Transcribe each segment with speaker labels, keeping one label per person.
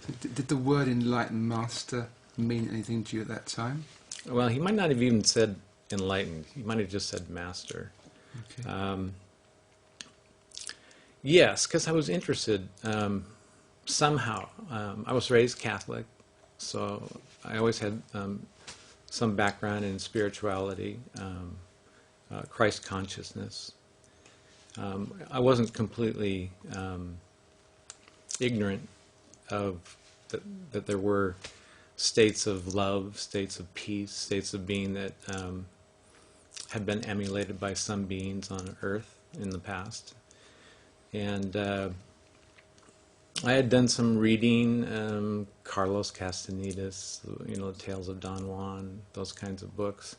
Speaker 1: So did the word enlightened master mean anything to you at that time?
Speaker 2: Well, he might not have even said enlightened. He might have just said master.
Speaker 1: Okay.
Speaker 2: Yes, because I was interested somehow. I was raised Catholic, so I always had some background in spirituality, Christ consciousness. I wasn't completely ignorant of that there were states of love, states of peace, states of being that had been emulated by some beings on Earth in the past. And I had done some reading, Carlos Castaneda's, the Tales of Don Juan, those kinds of books.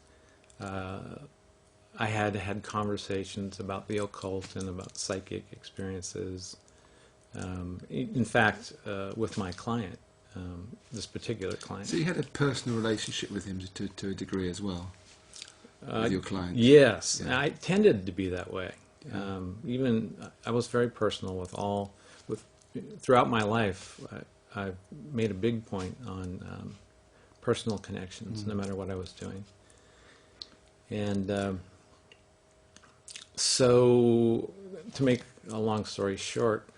Speaker 2: I had had conversations about the occult and about psychic experiences. In fact, with my client, this particular client.
Speaker 1: So you had a personal relationship with him to a degree as well, with your client?
Speaker 2: Yes,
Speaker 1: Yeah.
Speaker 2: I tended to be that way. Even I was very personal throughout my life. I made a big point on personal connections, no matter what I was doing. And so, to make a long story short,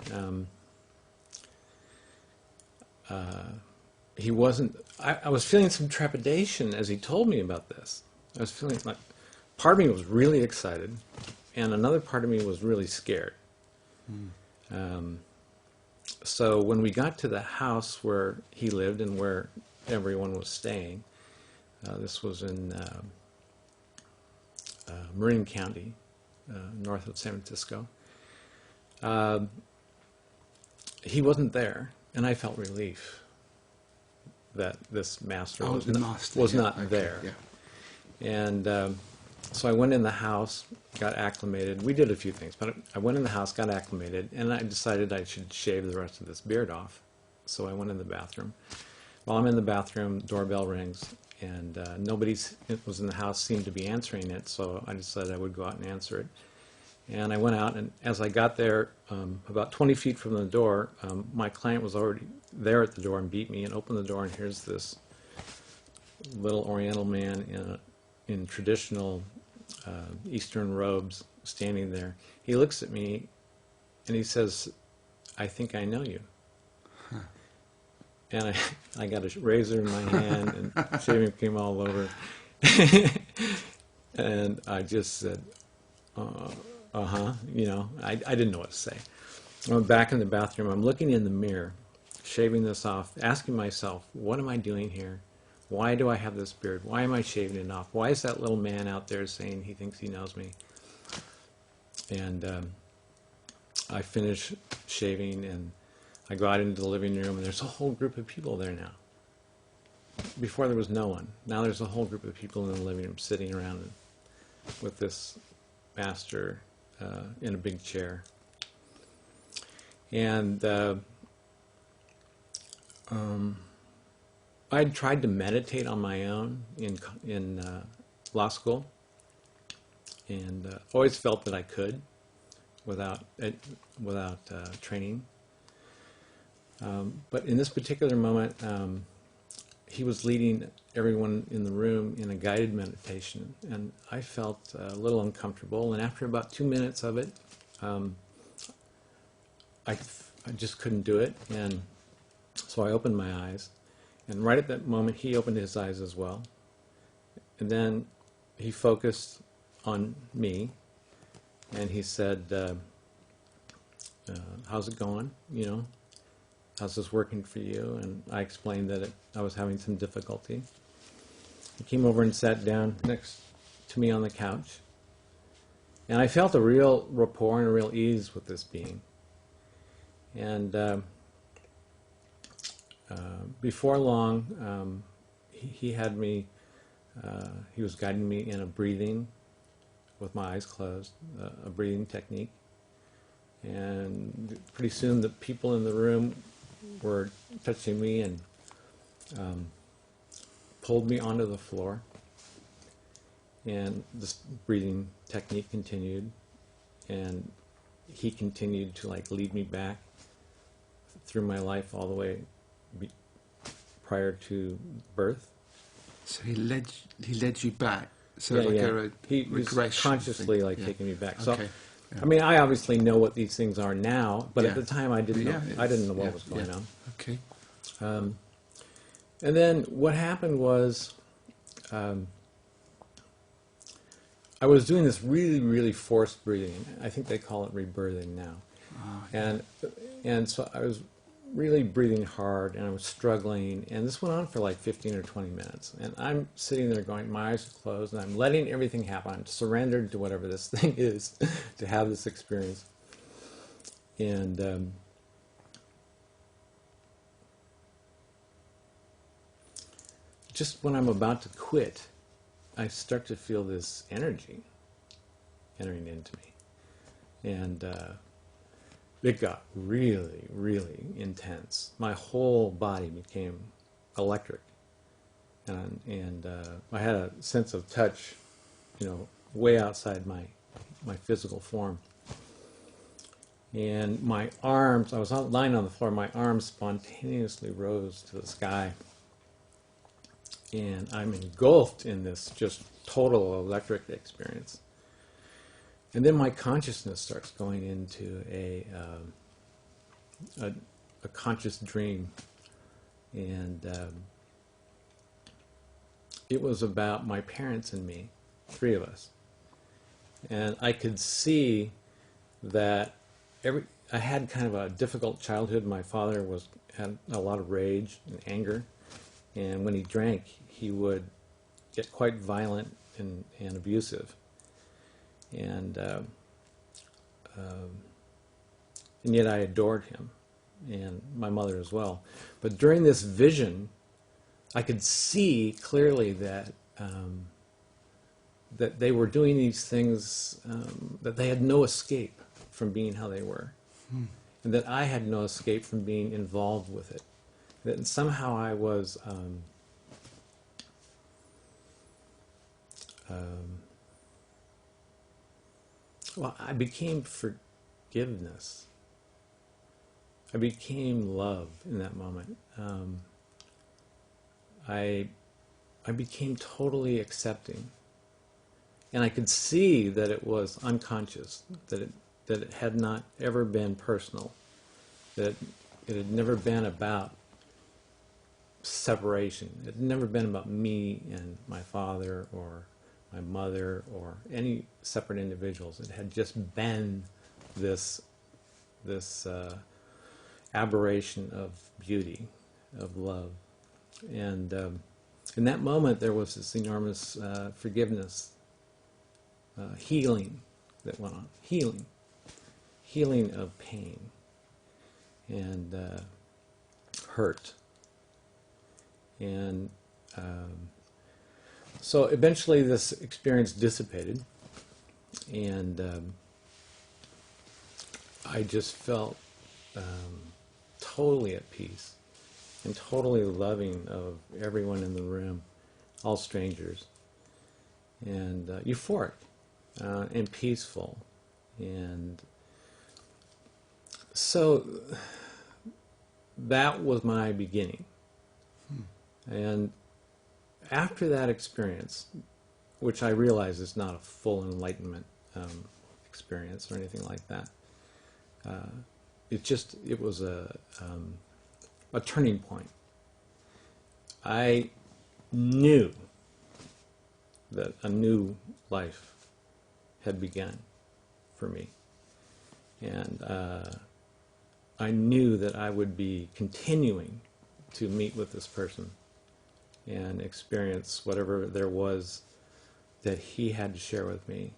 Speaker 2: he wasn't. I was feeling some trepidation as he told me about this. I was feeling like part of me was really excited, and another part of me was really scared. So when we got to the house where he lived and where everyone was staying, this was in Marin County, north of San Francisco. He wasn't there, and I felt relief that this master was not there.
Speaker 1: Yeah.
Speaker 2: And so I went in the house, got acclimated. We did a few things, but I went in the house, got acclimated, and I decided I should shave the rest of this beard off. So I went in the bathroom. While I'm in the bathroom, doorbell rings, and nobody was in the house, seemed to be answering it, so I decided I would go out and answer it. And I went out, and as I got there, about 20 feet from the door, my client was already there at the door and beat me and opened the door, and here's this little Oriental man in traditional Eastern robes standing there. He looks at me and he says, "I think I know you." Huh. And I got a razor in my hand and shaving cream all over. And I just said, I didn't know what to say. I'm back in the bathroom. I'm looking in the mirror, shaving this off, asking myself, what am I doing here? Why do I have this beard? Why am I shaving it off? Why is that little man out there saying he thinks he knows me? And I finish shaving, and I go out into the living room, and there's a whole group of people there now. Before there was no one. Now there's a whole group of people in the living room sitting around with this master in a big chair. And I'd tried to meditate on my own in law school, and always felt that I could without training. But in this particular moment, he was leading everyone in the room in a guided meditation, and I felt a little uncomfortable. And after about 2 minutes of it, I just couldn't do it, and so I opened my eyes. And right at that moment, he opened his eyes as well. And then he focused on me, and he said, "How's it going? How's this working for you?" And I explained that I was having some difficulty. He came over and sat down next to me on the couch. And I felt a real rapport and a real ease with this being. And before long, he had me, he was guiding me in a breathing with my eyes closed, a breathing technique. And pretty soon the people in the room were touching me and pulled me onto the floor. And this breathing technique continued, and he continued to lead me back through my life all the way prior to birth.
Speaker 1: So he led you back. So
Speaker 2: Yeah,
Speaker 1: like
Speaker 2: yeah. He was
Speaker 1: regression
Speaker 2: consciously
Speaker 1: thing.
Speaker 2: like
Speaker 1: Yeah.
Speaker 2: taking me back.
Speaker 1: Okay.
Speaker 2: So,
Speaker 1: Yeah.
Speaker 2: I mean, I obviously know what these things are now, but
Speaker 1: Yeah.
Speaker 2: at the time I didn't know.
Speaker 1: Yeah,
Speaker 2: I didn't know
Speaker 1: yeah,
Speaker 2: what was going
Speaker 1: yeah.
Speaker 2: on.
Speaker 1: Okay.
Speaker 2: And then what happened was, I was doing this really, really forced breathing. I think they call it rebirthing now.
Speaker 1: Oh, yeah.
Speaker 2: And so I was really breathing hard, and I was struggling, and this went on for like 15 or 20 minutes. And I'm sitting there going, my eyes are closed, and I'm letting everything happen. I'm surrendered to whatever this thing is to have this experience. And just when I'm about to quit, I start to feel this energy entering into me. And it got really, really intense. My whole body became electric. And I had a sense of touch, way outside my physical form. And my arms, I was lying on the floor, my arms spontaneously rose to the sky. And I'm engulfed in this just total electric experience. And then my consciousness starts going into a conscious dream. And it was about my parents and me, three of us. And I could see that I had kind of a difficult childhood. My father had a lot of rage and anger. And when he drank, he would get quite violent and abusive. And yet I adored him, and my mother as well. But during this vision, I could see clearly that that they were doing these things, that they had no escape from being how they were, and that I had no escape from being involved with it. That somehow I was I became forgiveness. I became love in that moment. I became totally accepting, and I could see that it was unconscious, that it had not ever been personal, that it had never been about separation. It had never been about me and my father or my mother or any separate individuals. It had just been this aberration of beauty, of love. And in that moment there was this enormous forgiveness, healing that went on. Healing of pain and hurt. And so eventually this experience dissipated, and I just felt totally at peace and totally loving of everyone in the room, all strangers, and euphoric and peaceful. And so that was my beginning. And after that experience, which I realize is not a full enlightenment experience or anything like that, it was a turning point. I knew that a new life had begun for me, and I knew that I would be continuing to meet with this person and experience whatever there was that he had to share with me